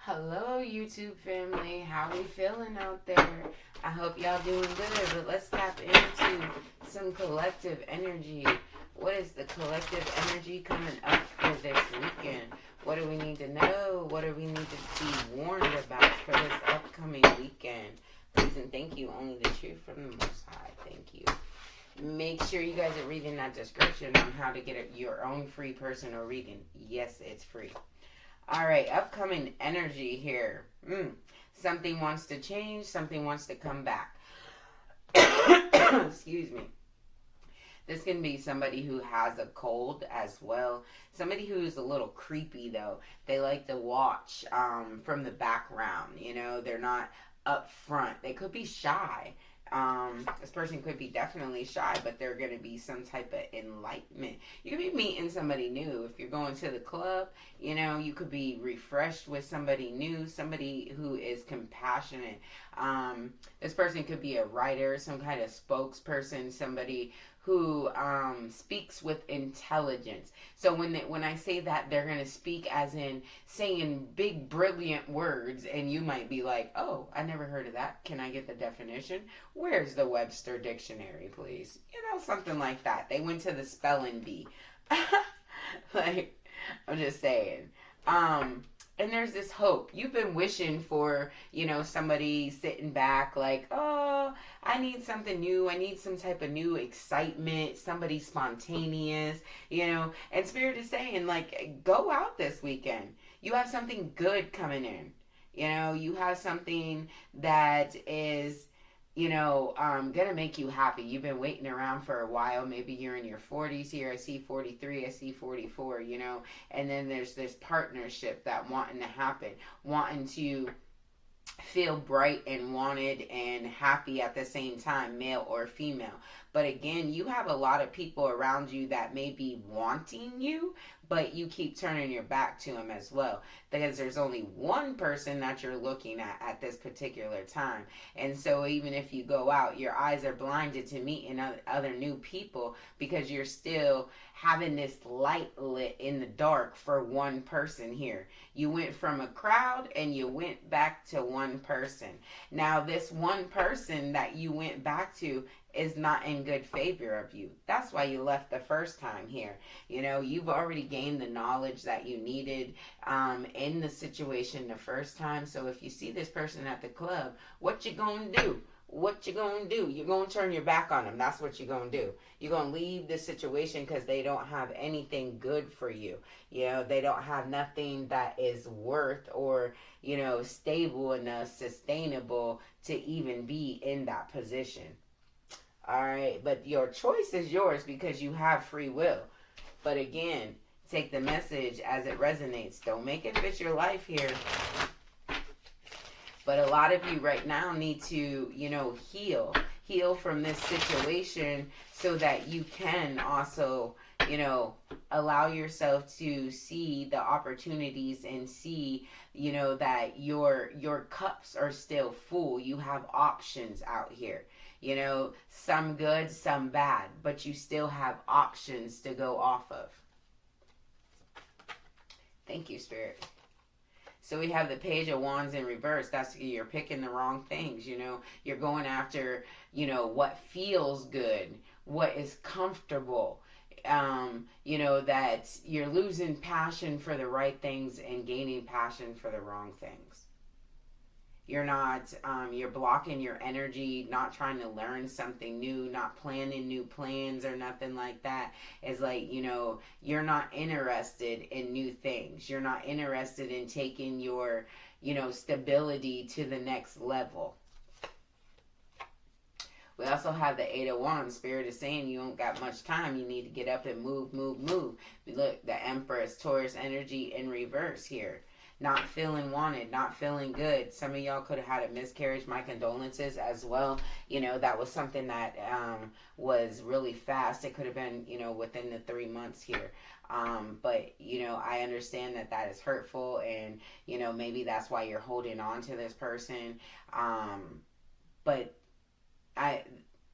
Hello, YouTube family. How we feeling out there? I hope y'all doing good, but let's tap into some collective energy. What is the collective energy coming up for this weekend? What do we need to know? What do we need to be warned about for this upcoming weekend? Please and thank you. Only the truth from the Most High. Thank you. Make sure you guys are reading that description on how to get your own free personal reading. Yes, it's free. All right, upcoming energy here. Something wants to change, something wants to come back. Excuse me. This can be somebody who has a cold as well. Somebody who's a little creepy, though. They like to watch from the background. You know, they're not up front. They could be shy. This person could be definitely shy, but they're going to be some type of enlightenment. You could be meeting somebody new. If you're going to the club, you know, you could be refreshed with somebody new, somebody who is compassionate. This person could be a writer, some kind of spokesperson, somebody who speaks with intelligence. So when I say that, they're going to speak as in saying big, brilliant words, and you might be like, oh, I never heard of that. Can I get the definition? Where's the Webster Dictionary, please? You know, something like that. They went to the spelling bee. Like, I'm just saying. And there's this hope. You've been wishing for, you know, somebody sitting back like, oh, I need something new. I need some type of new excitement, somebody spontaneous, you know. And Spirit is saying, like, go out this weekend. You have something good coming in. You know, you have something that is, you know, gonna make you happy. You've been waiting around for a while. Maybe you're in your 40s here. I see 43, I see 44, you know. And then there's this partnership that wanting to happen, wanting to feel bright and wanted and happy at the same time, male or female. But again, you have a lot of people around you that may be wanting you, but you keep turning your back to them as well, because there's only one person that you're looking at this particular time. And so even if you go out, your eyes are blinded to meeting other new people, because you're still having this light lit in the dark for one person here. You went from a crowd and you went back to one person. Now this one person that you went back to is not in good favor of you. That's why you left the first time here. You know, you've already gained the knowledge that you needed in the situation the first time. So if you see this person at the club, what you gonna do? What you gonna do? You're gonna turn your back on them. That's what you're gonna do. You're gonna leave the situation because they don't have anything good for you. You know, they don't have nothing that is worth or, you know, stable enough, sustainable to even be in that position. All right, but your choice is yours because you have free will. But again, take the message as it resonates. Don't make it fit your life here. But a lot of you right now need to, you know, heal from this situation so that you can also, you know, allow yourself to see the opportunities and see, you know, that your cups are still full. You have options out here. You know, some good, some bad, but you still have options to go off of. Thank you, Spirit. So we have the Page of Wands in reverse. That's, you're picking the wrong things, you know. You're going after, you know, what feels good, what is comfortable. You know, that you're losing passion for the right things and gaining passion for the wrong things. You're not, you're blocking your energy, not trying to learn something new, not planning new plans or nothing like that. It's like, you know, you're not interested in new things. You're not interested in taking your, you know, stability to the next level. We also have the Eight of Wands. Spirit is saying you don't got much time. You need to get up and move, move, move. Look, the Empress, Taurus energy in reverse here. Not feeling wanted, not feeling good. Some of y'all could have had a miscarriage. My condolences as well. You know, that was something that was really fast. It could have been, you know, within the 3 months here. But, you know, I understand that that is hurtful, and, you know, maybe that's why you're holding on to this person. But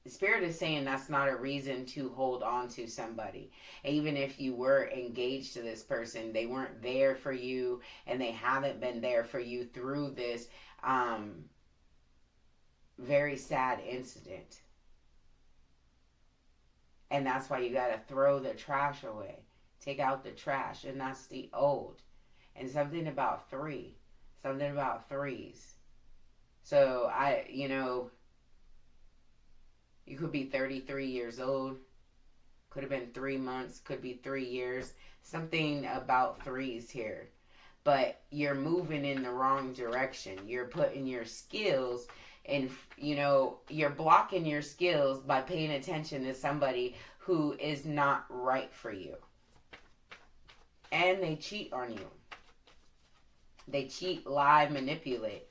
Spirit is saying that's not a reason to hold on to somebody. Even if you were engaged to this person, they weren't there for you, and they haven't been there for you through this very sad incident. And that's why you got to throw the trash away. Take out the trash, and that's the old. And something about three. Something about threes. So you could be 33 years old. Could have been 3 months. Could be 3 years. Something about threes here. But you're moving in the wrong direction. You're putting your skills and, you're blocking your skills by paying attention to somebody who is not right for you. And they cheat on you. They cheat, lie, manipulate.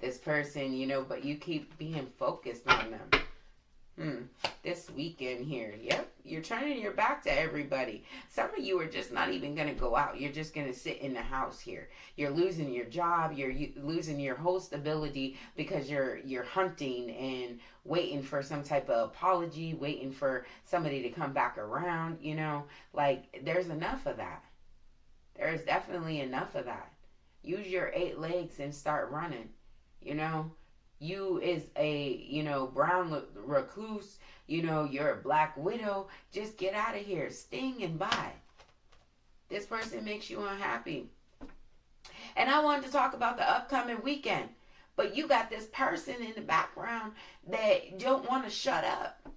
This person, but you keep being focused on them. This weekend here, yep, you're turning your back to everybody. Some of you are just not even going to go out. You're just going to sit in the house here. You're losing your job. You're losing your whole stability because you're hunting and waiting for some type of apology, waiting for somebody to come back around, Like, there's enough of that. There's definitely enough of that. Use your 8 legs and start running. You is a, brown recluse, you're a black widow. Just get out of here. Sting and bye. This person makes you unhappy. And I wanted to talk about the upcoming weekend. But you got this person in the background that don't want to shut up.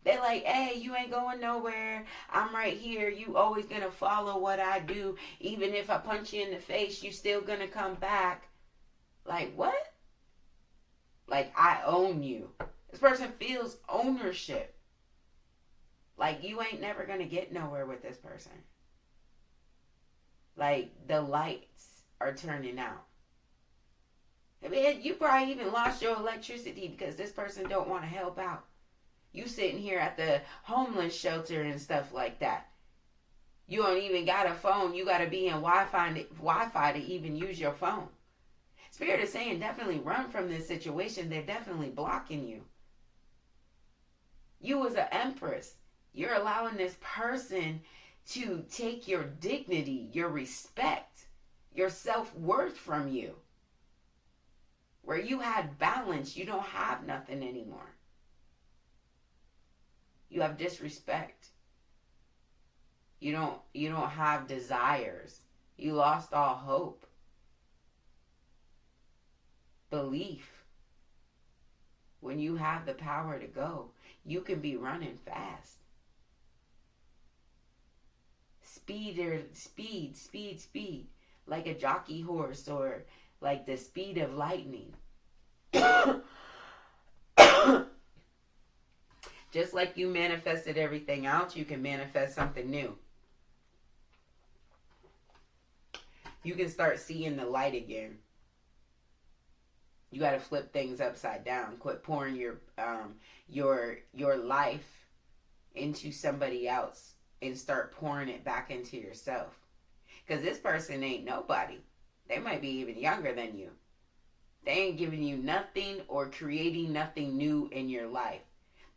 They're like, hey, you ain't going nowhere. I'm right here. You always going to follow what I do. Even if I punch you in the face, you still going to come back. Like, what? Like, I own you. This person feels ownership. Like, you ain't never going to get nowhere with this person. Like, the lights are turning out. I mean, you probably even lost your electricity because this person don't want to help out. You sitting here at the homeless shelter and stuff like that. You don't even got a phone. You got to be in Wi-Fi to even use your phone. Spirit is saying definitely run from this situation. They're definitely blocking you. You as an empress, you're allowing this person to take your dignity, your respect, your self-worth from you. Where you had balance, you don't have nothing anymore. You have disrespect. You don't have desires. You lost all hope. Belief. When you have the power to go, you can be running fast. Speed. Like a jockey horse or like the speed of lightning. Just like you manifested everything out, you can manifest something new. You can start seeing the light again. You got to flip things upside down. Quit pouring your life into somebody else and start pouring it back into yourself. Because this person ain't nobody. They might be even younger than you. They ain't giving you nothing or creating nothing new in your life.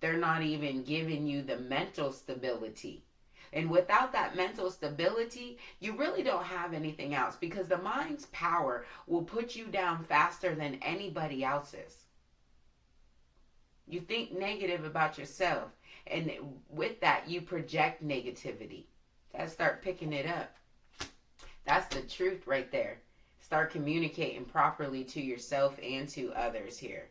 They're not even giving you the mental stability. And without that mental stability, you really don't have anything else, because the mind's power will put you down faster than anybody else's. You think negative about yourself, and with that, you project negativity. Gotta start picking it up. That's the truth right there. Start communicating properly to yourself and to others here.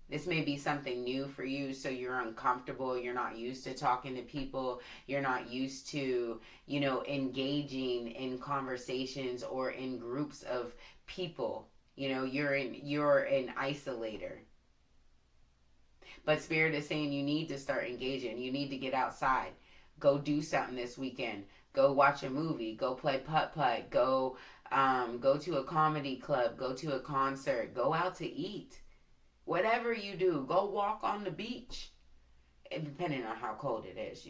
This may be something new for you, so you're uncomfortable. You're not used to talking to people. You're not used to, engaging in conversations or in groups of people. You're an isolator. But Spirit is saying you need to start engaging. You need to get outside. Go do something this weekend. Go watch a movie. Go play putt-putt. Go to a comedy club. Go to a concert. Go out to eat. Whatever you do, go walk on the beach. And depending on how cold it is,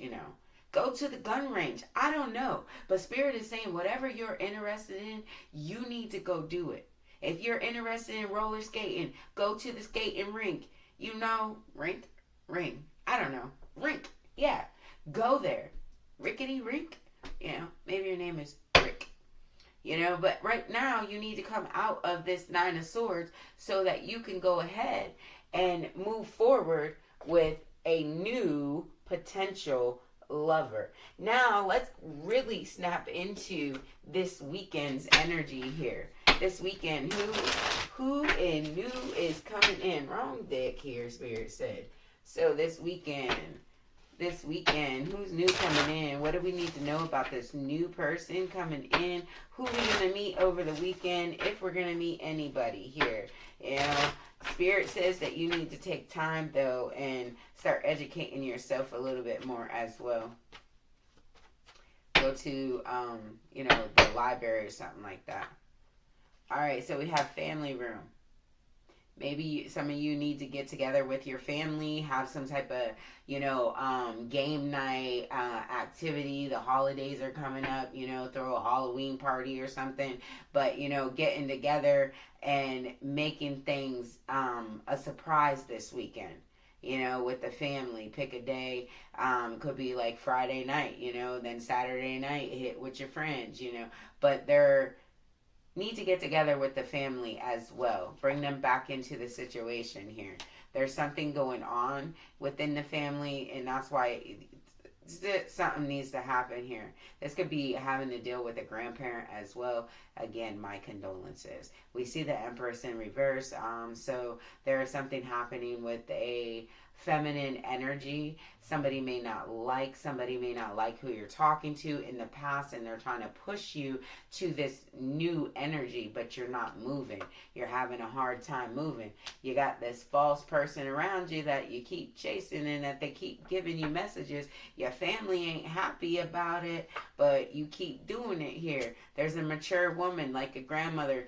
Go to the gun range. I don't know. But Spirit is saying whatever you're interested in, you need to go do it. If you're interested in roller skating, go to the skating rink. Ring. I don't know. Rink. Yeah. Go there. Rickety rink. Maybe your name is Rick. But right now you need to come out of this Nine of Swords so that you can go ahead and move forward with a new potential lover. Now let's really snap into this weekend's energy here. This weekend, who and new is coming in? Wrong deck here, Spirit said. So this weekend, who's new coming in? What do we need to know about this new person coming in? Who we going to meet over the weekend, if we're going to meet anybody here? Spirit says that you need to take time, though, and start educating yourself a little bit more as well. Go to, the library or something like that. All right, so we have family room. Maybe some of you need to get together with your family, have some type of, game night activity. The holidays are coming up, throw a Halloween party or something. But, getting together and making things a surprise this weekend, with the family. Pick a day. Could be like Friday night, then Saturday night, hit with your friends, But they're need to get together with the family as well. Bring them back into the situation here. There's something going on within the family, and that's why something needs to happen here. This could be having to deal with a grandparent as well. Again, my condolences. We see the Empress in reverse. So there is something happening with a feminine energy. Somebody may not like who you're talking to in the past, and they're trying to push you to this new energy, but you're not moving. You're having a hard time moving. You got this false person around you that you keep chasing, and that they keep giving you messages. Your family ain't happy about it, but you keep doing it here. There's a mature woman, like a grandmother,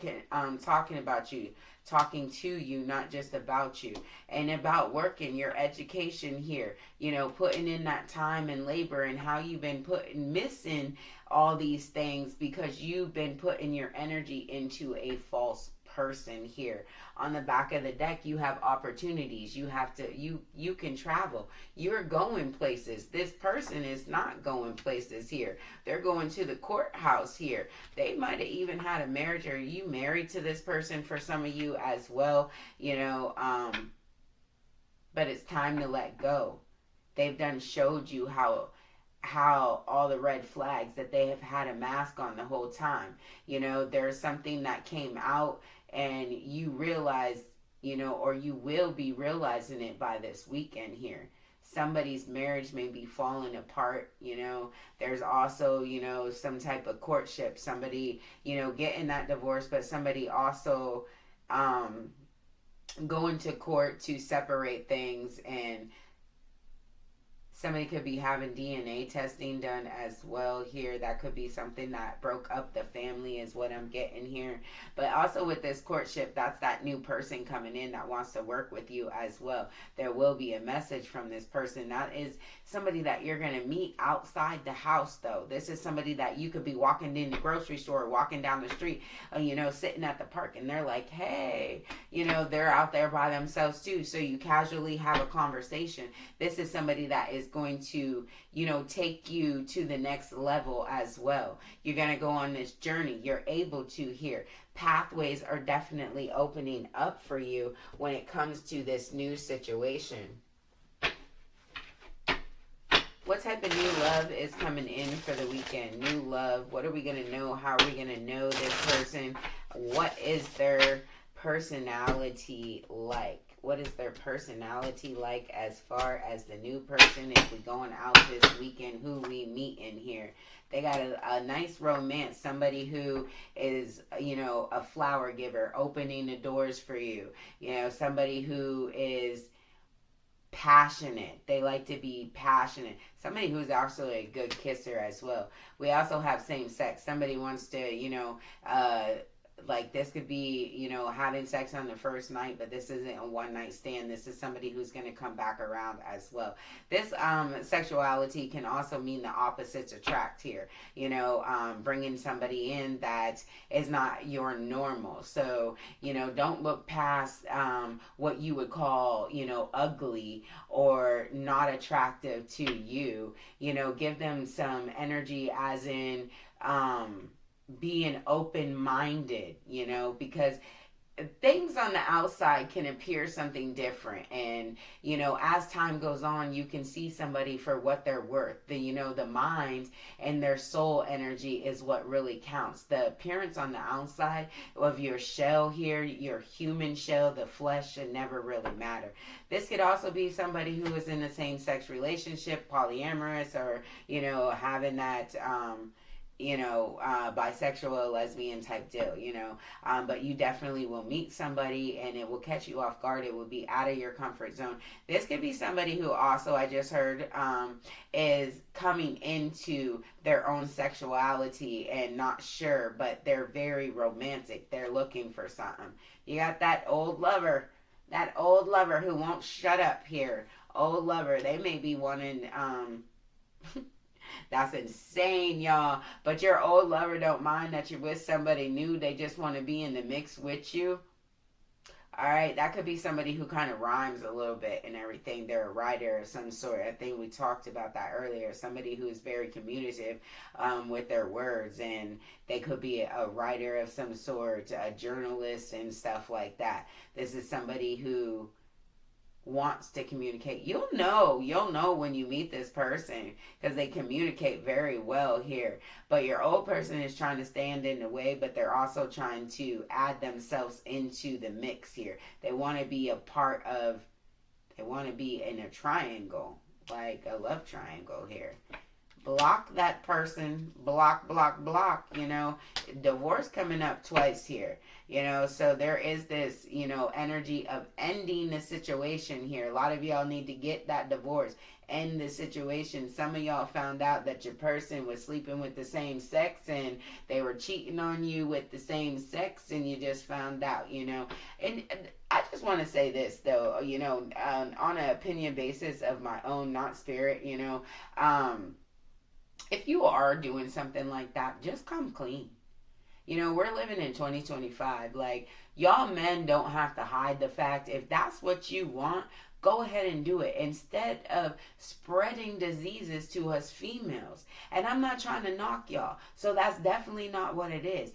talking about you, talking to you, not just about you, and about working your education here, putting in that time and labor, and how you've been missing all these things because you've been putting your energy into a false person here. On the back of the deck, you have opportunities. You can travel. You're going places. This person is not going places here. They're going to the courthouse here. They might have even had a marriage, or you married to this person for some of you as well, but it's time to let go. They've done showed you how all the red flags that they have had a mask on the whole time. There's something that came out, and you realize, or you will be realizing it by this weekend here. Somebody's marriage may be falling apart. There's also, some type of courtship. Somebody, getting that divorce, but somebody also going to court to separate things, and somebody could be having DNA testing done as well here. That could be something that broke up the family, is what I'm getting here. But also with this courtship, that's that new person coming in that wants to work with you as well. There will be a message from this person. That is somebody that you're going to meet outside the house, though. This is somebody that you could be walking in the grocery store, walking down the street, sitting at the park, and they're like, hey, they're out there by themselves too. So you casually have a conversation. This is somebody that is going to, take you to the next level as well. You're going to go on this journey. You're able to here. Pathways are definitely opening up for you when it comes to this new situation. What type of new love is coming in for the weekend? New love. What are we going to know? How are we going to know this person? What is their personality like? What is their personality like as far as the new person? If we're going out this weekend, who we meet in here? They got a nice romance. Somebody who is, a flower giver, opening the doors for you. Somebody who is passionate. They like to be passionate. Somebody who's also a good kisser as well. We also have same sex. Somebody wants to, like this could be, you know, having sex on the first night, but this isn't a one night stand. This is somebody who's going to come back around as well. This sexuality can also mean the opposites attract here, you know, bringing somebody in that is not your normal. So, you know, don't look past what you would call, you know, ugly or not attractive to you. You know, give them some energy as in being open-minded, you know, because things on the outside can appear something different, and you know, as time goes on, you can see somebody for what they're worth. The, you know, the mind and their soul energy is what really counts. The appearance on the outside of your shell here, your human shell, the flesh, should never really matter. This could also be somebody who is in the same sex relationship, polyamorous, or you know, having that you know, bisexual, lesbian type deal, you know. But you definitely will meet somebody and it will catch you off guard. It will be out of your comfort zone. This could be somebody who also, I just heard, is coming into their own sexuality and not sure, but they're very romantic. They're looking for something. You got that old lover who won't shut up here. Old lover, they may be wanting, that's insane, y'all. But your old lover don't mind that you're with somebody new. They just want to be in the mix with you. All right, that could be somebody who kind of rhymes a little bit and everything. They're a writer of some sort. I think we talked about that earlier. Somebody who is very communicative with their words, and they could be a writer of some sort, a journalist and stuff like that. This is somebody who wants to communicate. You'll know when you meet this person because they communicate very well here. But your old person is trying to stand in the way, but they're also trying to add themselves into the mix here. They want to be a part of, they want to be in a triangle, like a love triangle here. Block that person, block, you know. Divorce coming up twice here, you know. So there is this, you know, energy of ending the situation here. A lot of y'all need to get that divorce, end the situation. Some of y'all found out that your person was sleeping with the same sex and they were cheating on you with the same sex, and you just found out, you know. And I just want to say this though, you know, on an opinion basis of my own, not spirit, you know, if you are doing something like that, just come clean. You know, we're living in 2025. Like, y'all men don't have to hide the fact. If that's what you want, go ahead and do it instead of spreading diseases to us females. And I'm not trying to knock y'all. So that's definitely not what it is.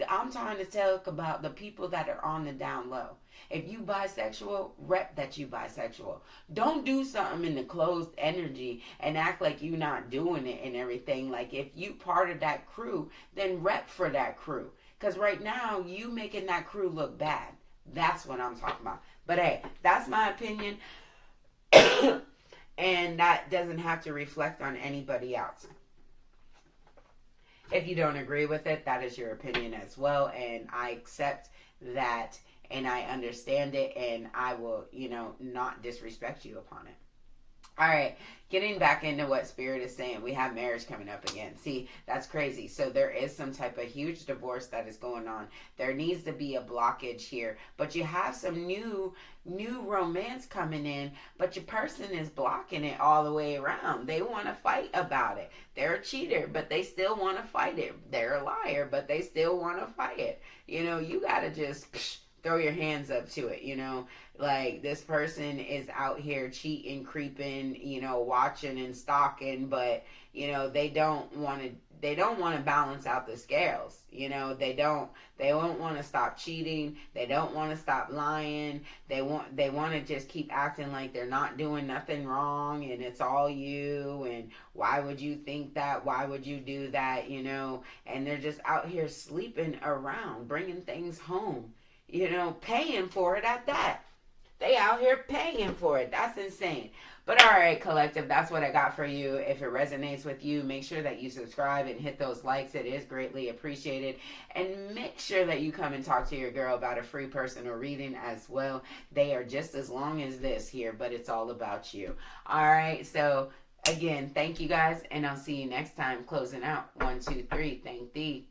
I'm trying to talk about the people that are on the down low. If you bisexual, rep that you bisexual. Don't do something in the closed energy and act like you not doing it and everything. Like, if you part of that crew, then rep for that crew. Because right now, you making that crew look bad. That's what I'm talking about. But hey, that's my opinion. And that doesn't have to reflect on anybody else. If you don't agree with it, that is your opinion as well. And I accept that. And I understand it, and I will, you know, not disrespect you upon it. All right, getting back into what Spirit is saying, we have marriage coming up again. See, that's crazy. So there is some type of huge divorce that is going on. There needs to be a blockage here. But you have some new romance coming in, but your person is blocking it all the way around. They want to fight about it. They're a cheater, but they still want to fight it. They're a liar, but they still want to fight it. You know, you got to just throw your hands up to it, you know. Like, this person is out here cheating, creeping, you know, watching and stalking, but, you know, they don't want to balance out the scales. You know, they don't want to stop cheating. They don't want to stop lying. They want to just keep acting like they're not doing nothing wrong and it's all you, and why would you think that? Why would you do that? You know, and they're just out here sleeping around, bringing things home. You know, paying for it at that. They out here paying for it. That's insane. But all right, collective, that's what I got for you. If it resonates with you, make sure that you subscribe and hit those likes. It is greatly appreciated. And make sure that you come and talk to your girl about a free personal reading as well. They are just as long as this here, but it's all about you. All right, so again, thank you guys, and I'll see you next time. Closing out. 1, 2, 3. Thank thee.